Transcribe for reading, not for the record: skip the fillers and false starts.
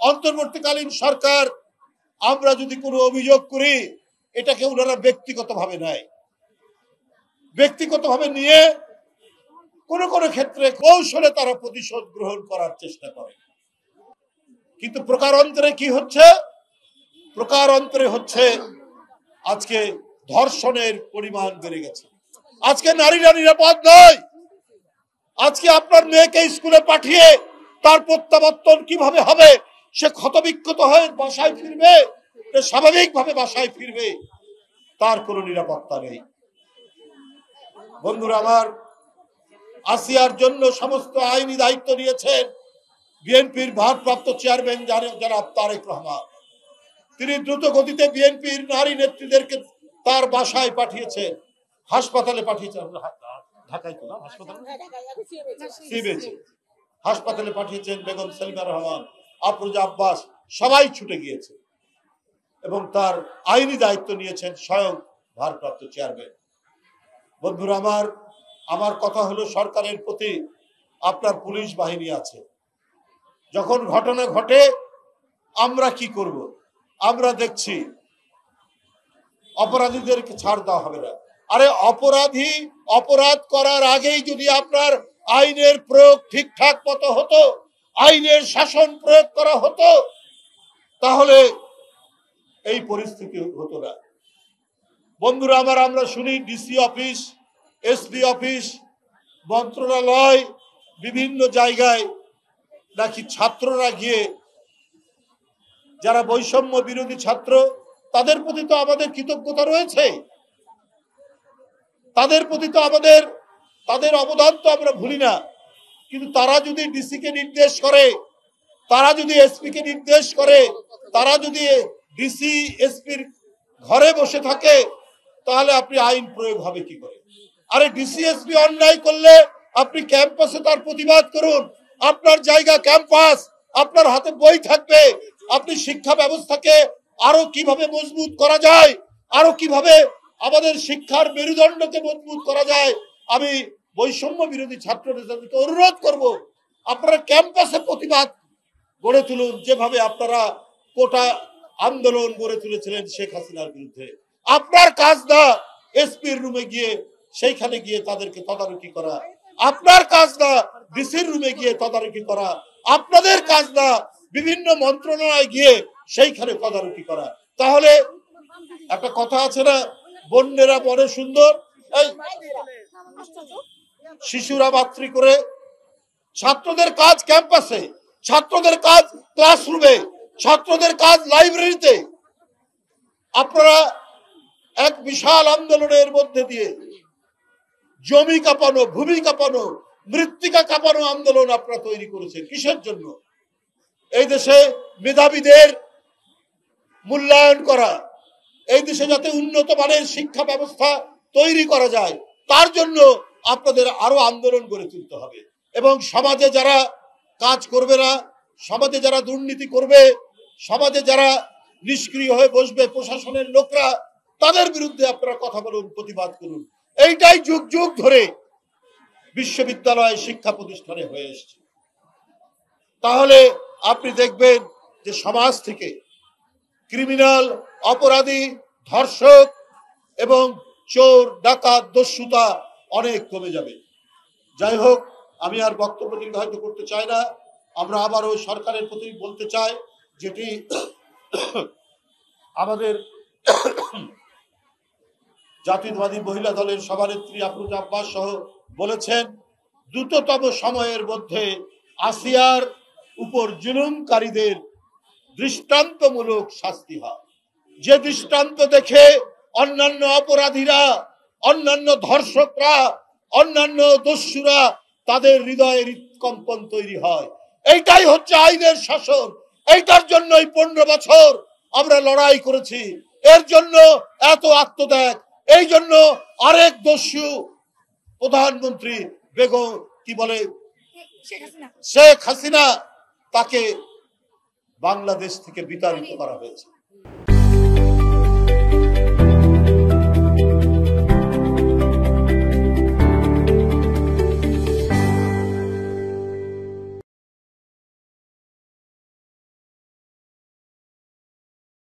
অন্তর্বর্তীকালীন সরকার আমরা যদি কোনো অভিযোগ করি এটাকে ওনারা ব্যক্তিগতভাবে নেয়, ব্যক্তিগতভাবে নিয়ে কোন কোন ক্ষেত্রে কৌশলে তারা প্রতিশোধ গ্রহণ করার চেষ্টা করে। কিন্তু প্রকারান্তরে কি হচ্ছে? প্রকারান্তরে হচ্ছে আজকে ধর্ষণের পরিমাণ বেড়ে গেছে। আজকে নারীরা নিরাপদ নয়। আজকে আপনার মেয়েকে স্কুলে পাঠিয়ে তার প্রত্যাবর্তন কিভাবে হবে? সে ক্ষতবিক্ষত হয়ে বাসায় ফিরবে, স্বাভাবিকভাবে বাসায় ফিরবে, তার কোনো নিরাপত্তা নেই। বন্ধুরা আমার, আসিয়ার জন্য সমস্ত আইনি দায়িত্ব নিয়েছেন বিএনপির ভারপ্রাপ্ত চেয়ারম্যান জনাব তারেক রহমান। তিনি দ্রুত গতিতে বিএনপির নারী নেত্রীদেরকে তার বাসায় পাঠিয়েছেন, হাসপাতালে পাঠিয়েছেন, ঢাকায় তো না, হাসপাতালে পাঠিয়েছেন। বেগম সেলিমা রহমান, আফরোজা আব্বাস সবাই ছুটে গিয়েছে এবং তার আইনি দায়িত্ব নিয়েছেন স্বয়ং ভারপ্রাপ্ত চেয়ারম্যান। বন্ধুরা আমার কথা হলো, সরকারের প্রতি আপনার পুলিশ বাহিনী আছে। যখন ঘটনা ঘটে আমরা কি করব? আমরা দেখছি অপরাধীদেরকে ছাড় দেওয়া হবে না। আরে অপরাধী অপরাধ করার আগেই যদি আপনার আইনের প্রয়োগ ঠিকঠাক মতো হতো, আইনের শাসন প্রয়োগ করা হতো, তাহলে এই পরিস্থিতি হতো না। বন্ধুরা আমরা শুনি ডিসি অফিস, এসপি অফিস, মন্ত্রণালয়, বিভিন্ন জায়গায় নাকি ছাত্ররা গিয়ে, যারা বৈষম্য বিরোধী ছাত্র, তাদের প্রতি তো আমাদের কৃতজ্ঞতা রয়েছে, তাদের প্রতি তো তাদের অবদান তো আমরা ভুলি না। কিন্তু তারা যদি ডিসি কে নির্দেশ করে, তারা যদি এসপি কে নির্দেশ করে, তারা যদি ডিসি এসপির ঘরে বসে থাকে, তাহলে আপনি আইন প্রয়োগ হবে কি করে? আরে ডিসি এসপি অন্যায় করলে আপনি ক্যাম্পাসে তার প্রতিবাদ করুন। আপনার জায়গা ক্যাম্পাস, আপনার হাতে বই থাকবে। আপনি শিক্ষা ব্যবস্থাকে আরো কিভাবে মজবুত করা যায়, আরো কিভাবে আমাদের শিক্ষার মেরুদণ্ডকে মজবুত করা যায়, আমি বৈষম্য বিরোধী ছাত্রদেরকে অনুরোধ করব, আপনারা ক্যাম্পাসে প্রতিবাদ গড়ে তুলুন, যেভাবে আপনারা কোটা আন্দোলন গড়ে তুলেছিলেন শেখ হাসিনার বিরুদ্ধে। আপনার কাজ না এসপির রুমে গিয়ে সেইখানে গিয়ে তাদেরকে তদারকি করা, আপনার কাজ না ডিসির রুমে গিয়ে তদারকি করা, আপনাদের কাজ না বিভিন্ন মন্ত্রণালয়ে গিয়ে সেইখানে তদারকি করা। তাহলে একটা কথা আছে না, বন্যেরা বড় সুন্দর, এই শিশুরা মাতৃ করে। ছাত্রদের কাজ ক্যাম্পাসে, ছাত্রদের কাজ ক্লাসরুমে, ছাত্রদের কাজ লাইব্রেরিতে। আপনারা এক বিশাল আন্দোলনের মধ্যে দিয়ে জমি কাঁপানো, ভূমি কাঁপানো, মৃত্তিকা কাঁপানো আন্দোলন আপনারা তৈরি করেছেন। কিসের জন্য? এই দেশে মেধাবীদের মূল্যায়ন করা, এই দেশে যাতে উন্নত মানের শিক্ষা ব্যবস্থা তৈরি করা যায়, তার জন্য আপনাদের আরো আন্দোলন গড়ে তুলতে হবে। এবং সমাজে যারা কাজ করবে না, সমাজে যারা দুর্নীতি করবে, সমাজে যারা নিষ্ক্রিয় হয়ে বসবে, প্রশাসনের লোকরা, তাদের বিরুদ্ধে আপনারা কথা বলুন, প্রতিবাদ করুন। এইটাই যুগ যুগ ধরে বিশ্ববিদ্যালয় শিক্ষা প্রতিষ্ঠানে হয়ে এসছে। তাহলে আপনি দেখবেন যে সমাজ থেকে ক্রিমিনাল, অপরাধী, ধর্ষক এবং চোর, ডাকাত, দস্যুতা অনেক কমে যাবে। যাই হোক, আমি আর বক্তব্য দীর্ঘায়িত করতে চাই না। আমরা আবারও সরকারের প্রতি বলতে চাই, যেটি আমাদের জাতীয়তাবাদী মহিলা দলের সভানেত্রী আফরোজা আব্বাস সহ বলেছেন, দ্রুততম সময়ের মধ্যে আসিয়ার উপর জুলুমকারীদের দৃষ্টান্তমূলক শাস্তি হয়। যে দৃষ্টান্ত দেখে অন্যান্য অপরাধীরা, অন্যান্য ধর্ষকরা, অন্যান্য দস্যুরা তাদের হৃদয়ে হৃৎকম্পন তৈরি হয়। এইটাই হচ্ছে আইনের শাসন। এইটার জন্যই 15 বছর আমরা লড়াই করেছি। এর জন্য এত আত্মত্যাগ। এই জন্য আরেক দস্যু প্রধানমন্ত্রী বেগম শেখ হাসিনা, তাকে বাংলাদেশ থেকে বিতাড়িত করা হয়েছে।